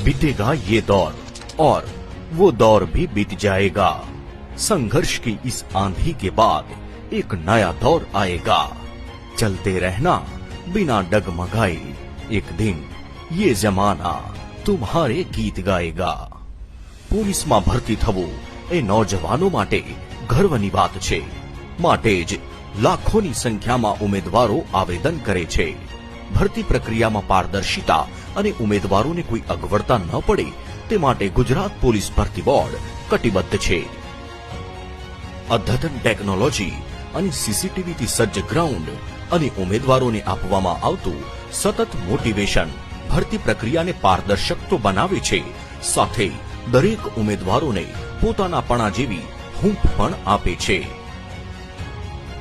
बीतेगा ये दौर और वो दौर भी बीत जाएगा। संघर्ष की इस आंधी के बाद एक नया दौर आएगा। चलते रहना बिना डगमगाए, एक दिन ये जमाना तुम्हारे गीत गाएगा। પોલીસમાં ભરતી થવું એ નોજવાનો માટે ગર્વની વાત છે, માટે જ લાખોની સંખ્યામાં ઉમેદવારો આવેદન કરે છે। ભરતી પ્રક્રિયામાં પારદર્શિતા અને ઉમેદવારોને કોઈ અગવડતા ન પડે તે માટે ગુજરાત પોલીસ ભરતી બોર્ડ કટિબદ્ધ છે। અદ્યતન ટેકનોલોજી અને સીસીટીવીથી સજ્જ ગ્રાઉન્ડ અને ઉમેદવારોને આપવામાં આવતું સતત મોટિવેશન ભરતી પ્રક્રિયાને પારદર્શક તો બનાવે છે, સાથે દરેક ઉમેદવારોને પોતાનાપણા જેવી હૂંફ પણ આપે છે।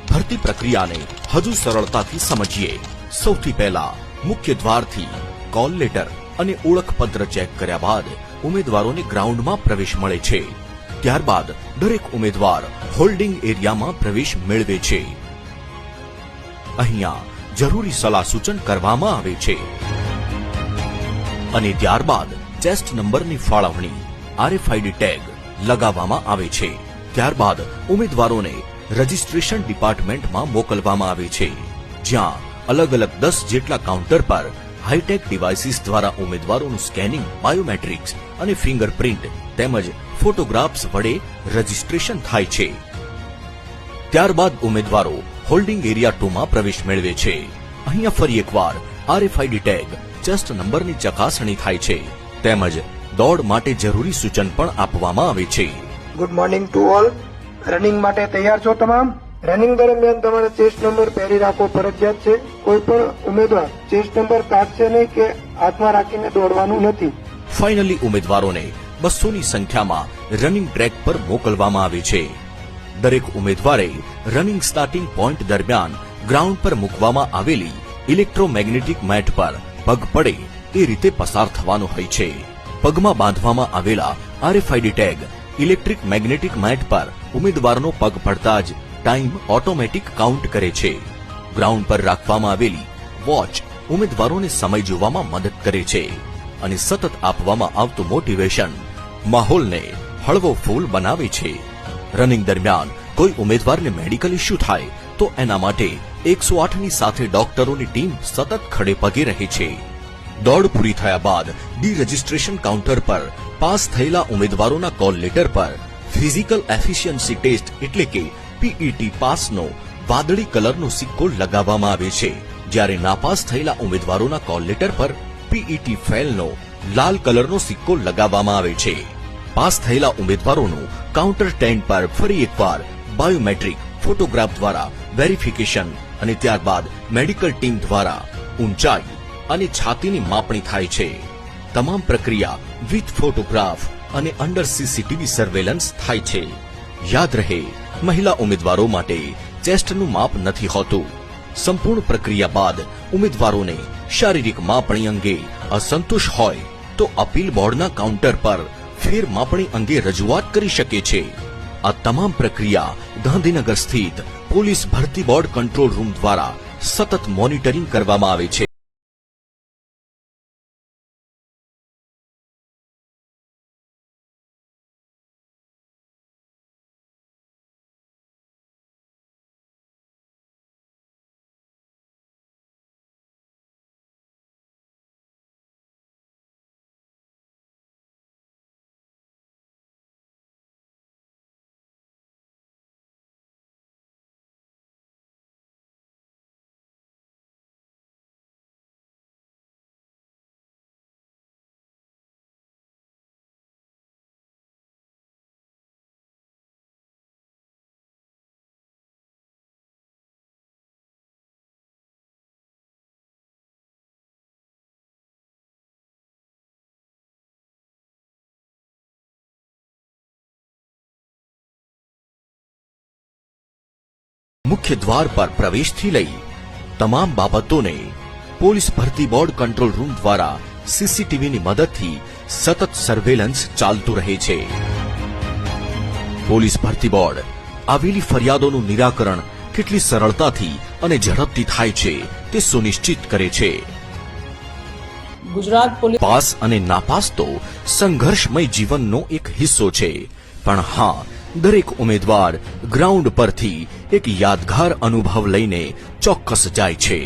ભરતી પ્રક્રિયાને હજુ સરળતાથી સમજીએ। સૌથી પહેલા મુખ્ય દ્વારથી કોલ લેટર અને ઓળખપત્ર ચેક કર્યા બાદ ઉમેદવારોને ગ્રાઉન્ડમાં પ્રવેશ મળે છે। ત્યારબાદ દરેક ઉમેદવાર હોલ્ડિંગ એરિયામાં પ્રવેશ મેળવે છે। અહીંયા જરૂરી સલાહ સૂચન કરવામાં આવે છે અને ત્યારબાદ ચેસ્ટ નંબરની ફાળવણી RFID ટેગ લગાવવામાં આવે છે। ત્યારબાદ ઉમેદવારોને રજિસ્ટ્રેશન ડિપાર્ટમેન્ટમાં મોકલવામાં આવે છે, જ્યાં અલગ અલગ 10 જેટલા કાઉન્ટર પર હાઈટેક ડિવાઇસીસ દ્વારા ઉમેદવારોનું સ્કેનિંગ, બાયોમેટ્રિક્સ અને ફિંગરપ્રિન્ટ તેમજ ફોટોગ્રાફ્સ વડે રજિસ્ટ્રેશન થાય છે। ત્યારબાદ ઉમેદવારો હોલ્ડિંગ એરિયા 2 માં પ્રવેશ મેળવે છે। અહીંયા ફરી એકવાર RFID ટેગ, ચેસ્ટ નંબરની ચકાસણી થાય છે તેમજ દોડ માટે જરૂરી સૂચન પણ આપવામાં આવે છે। Good morning to all. Running માટે તૈયાર છો તમામ? રનિંગ દરમિયાન તમારે ચેસ્ટ નંબર પહેરી રાખવો ફરજિયાત છે। કોઈ પણ ઉમેદવાર ચેસ્ટ નંબર કાઢશે નહીં કે હાથમાં રાખીને દોડવાનું નથી। ફાઇનલી ઉમેદવારોને 200 ની સંખ્યામાં રનિંગ ટ્રેક પર મોકલવામાં આવે છે। દરેક ઉમેદવારે રનિંગ સ્ટાર્ટિંગ પોઈન્ટ દરમિયાન ગ્રાઉન્ડ પર મૂકવામાં આવેલી ઇલેક્ટ્રોમેગ્નેટિક મેટ પર પગ પડે એ રીતે પસાર થવાનું હોય છે। પગમાં બાંધવામાં આવેલા RFID tag electric magnetic mat પર ઉમેદવારનો પગ પડતા જ ટાઈમ ઓટોમેટિક કાઉન્ટ કરે છે। ગ્રાઉન્ડ પર રાખવામાં આવેલી વોચ ઉમેદવારોને સમય જોવામાં મદદ કરે છે અને સતત આપવામાં આવતું મોટિવેશન માહોલને હળવો ફૂલ બનાવે છે। રનિંગ દરમિયાન કોઈ ઉમેદવારને મેડિકલ ઇશ્યુ થાય તો એના માટે 108ની સાથે ડોક્ટરોની ટીમ સતત ખડે પગે રહે છે। દોડ પૂરી થયા બાદ ડી રજિસ્ટ્રેશન કાઉન્ટર પર પાસ થયેલા ઉમેદવારોના કોલ લેટર પર ફિઝિકલ એફિશિયન્સી ટેસ્ટ એટલે કે PET પાસનો વાદળી કલરનો સિક્કો લગાવવામાં આવે છે, જ્યારે નાપાસ થયેલા ઉમેદવારોના કોલ લેટર પર PET ફેલનો લાલ કલરનો સિક્કો લગાવવામાં આવે છે। પાસ થયેલા ઉમેદવારોનું કાઉન્ટર 10 પર ફરી એકવાર બાયોમેટ્રિક, ફોટોગ્રાફ દ્વારા વેરિફિકેશન અને ત્યારબાદ મેડિકલ ટીમ દ્વારા ઊંચાઈ અને છાતીની માપણી થાય છે। તમામ પ્રક્રિયા વિથ ફોટોગ્રાફ અને અંડર CCTV સર્વેલન્સ થાય છે। યાદ રહે, મહિલા ઉમેદવારો માટે ચેસ્ટનું માપ નથી હોતું। સંપૂર્ણ પ્રક્રિયા બાદ ઉમેદવારોને શારીરિક માપણી અંગે અસંતોષ હોય તો અપીલ બોર્ડના કાઉન્ટર પર ફેર માપણી અંગે રજૂઆત કરી શકે છે। આ તમામ પ્રક્રિયા ગાંધીનગર સ્થિત પોલીસ ભરતી બોર્ડ કંટ્રોલ રૂમ દ્વારા સતત મોનિટરિંગ કરવામાં આવે છે। મુખ્ય દ્વાર પર પ્રવેશથી લઈ તમામ બાબતોને પોલીસ ભરતી બોર્ડ કંટ્રોલ રૂમ દ્વારા CCTVની મદદથી સતત સર્વેલન્સ ચાલતું રહે છે। પોલીસ ભરતી બોર્ડ આવેલી ફરિયાદોનું નિરાકરણ કેટલી સરળતાથી અને ઝડપથી થાય છે તે સુનિશ્ચિત કરે છે। ગુજરાત પોલીસ પાસ અને નાપાસ તો સંઘર્ષમય જીવનનો એક હિસ્સો છે, પણ હા, દરેક ઉમેદવાર ગ્રાઉન્ડ પરથી એક યાદગાર અનુભવ લઈને ચોક્કસ જાય છે.